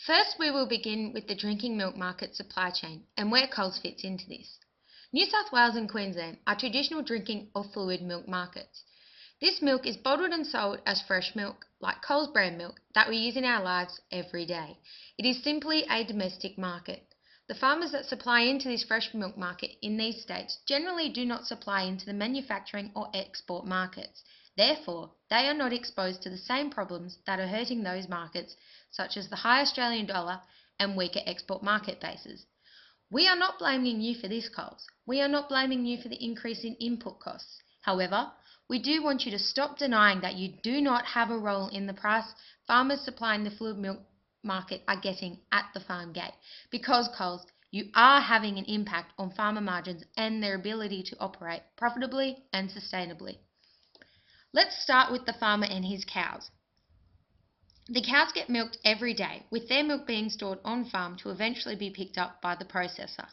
First, we will begin with the drinking milk market supply chain and where Coles fits into this. New South Wales and Queensland are traditional drinking or fluid milk markets. This milk is bottled and sold as fresh milk, like Coles brand milk, that we use in our lives every day. It is simply a domestic market. The farmers that supply into this fresh milk market in these states generally do not supply into the manufacturing or export markets. Therefore, they are not exposed to the same problems that are hurting those markets, such as the high Australian dollar and weaker export market bases. We are not blaming you for this, Coles. We are not blaming you for the increase in input costs. However, we do want you to stop denying that you do not have a role in the price farmers supplying the fluid milk market are getting at the farm gate, because, Coles, you are having an impact on farmer margins and their ability to operate profitably and sustainably. Let's start with the farmer and his cows. The cows get milked every day, with their milk being stored on farm to eventually be picked up by the processor.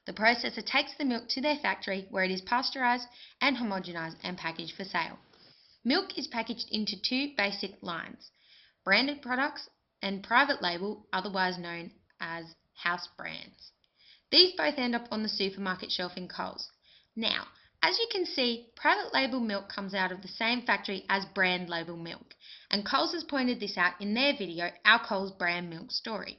The processor takes the milk to their factory where it is pasteurised and homogenised and packaged for sale. Milk is packaged into two basic lines: branded products and private label, otherwise known as house brands. These both end up on the supermarket shelf in Coles. Now, as you can see, private label milk comes out of the same factory as brand label milk, and Coles has pointed this out in their video, Our Coles Brand Milk Story.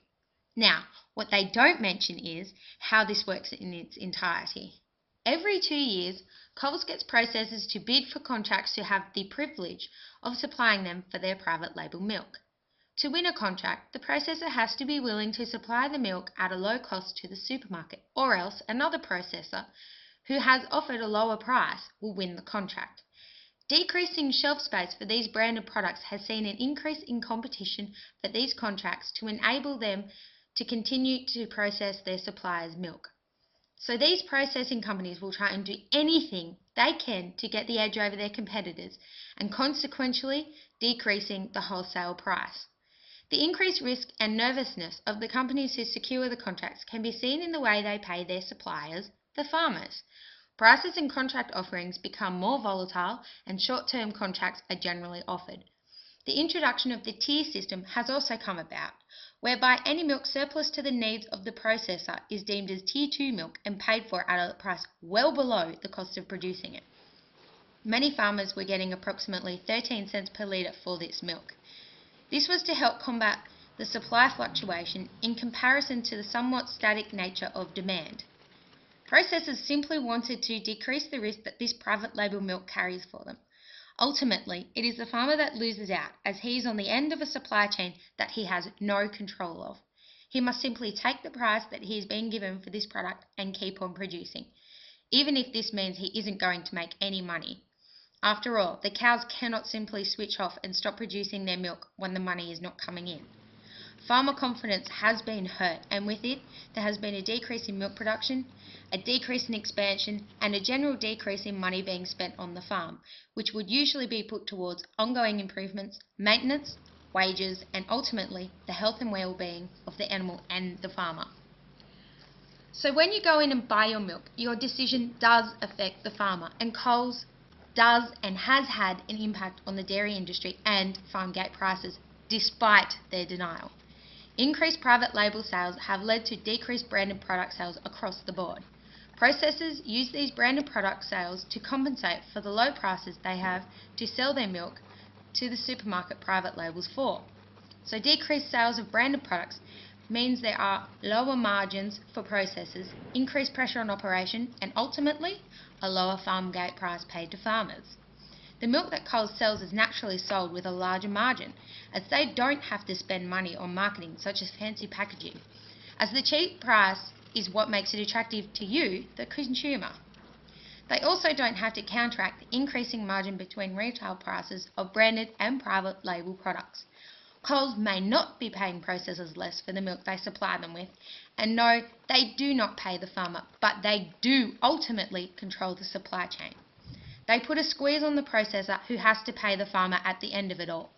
Now, what they don't mention is how this works in its entirety. Every 2 years, Coles gets processors to bid for contracts to have the privilege of supplying them for their private label milk. To win a contract, the processor has to be willing to supply the milk at a low cost to the supermarket, or else another processor who has offered a lower price will win the contract. Decreasing shelf space for these branded products has seen an increase in competition for these contracts to enable them to continue to process their suppliers' milk. So these processing companies will try and do anything they can to get the edge over their competitors, and consequently decreasing the wholesale price. The increased risk and nervousness of the companies who secure the contracts can be seen in the way they pay their suppliers, the farmers. Prices and contract offerings become more volatile and short-term contracts are generally offered. The introduction of the tier system has also come about, whereby any milk surplus to the needs of the processor is deemed as Tier 2 milk and paid for at a price well below the cost of producing it. Many farmers were getting approximately 13 cents per litre for this milk. This was to help combat the supply fluctuation in comparison to the somewhat static nature of demand. Processors simply wanted to decrease the risk that this private label milk carries for them. Ultimately, it is the farmer that loses out, as he is on the end of a supply chain that he has no control of. He must simply take the price that he is being given for this product and keep on producing, even if this means he isn't going to make any money. After all, the cows cannot simply switch off and stop producing their milk when the money is not coming in. Farmer confidence has been hurt, and with it, there has been a decrease in milk production, a decrease in expansion, and a general decrease in money being spent on the farm, which would usually be put towards ongoing improvements, maintenance, wages, and ultimately the health and well-being of the animal and the farmer. So when you go in and buy your milk, your decision does affect the farmer, and Coles does and has had an impact on the dairy industry and farm gate prices, despite their denial. Increased private label sales have led to decreased branded product sales across the board. Processors use these branded product sales to compensate for the low prices they have to sell their milk to the supermarket private labels for. So decreased sales of branded products means there are lower margins for processors, increased pressure on operation, and ultimately a lower farm gate price paid to farmers. The milk that Coles sells is naturally sold with a larger margin, as they don't have to spend money on marketing such as fancy packaging, as the cheap price is what makes it attractive to you, the consumer. They also don't have to counteract the increasing margin between retail prices of branded and private label products. Coles may not be paying processors less for the milk they supply them with, and no, they do not pay the farmer, but they do ultimately control the supply chain. They put a squeeze on the processor, who has to pay the farmer at the end of it all.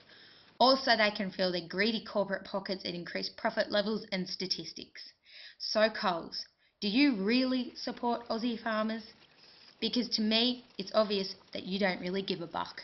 Also, they can fill their greedy corporate pockets and increase profit levels and statistics. So Coles, do you really support Aussie farmers? Because to me, it's obvious that you don't really give a buck.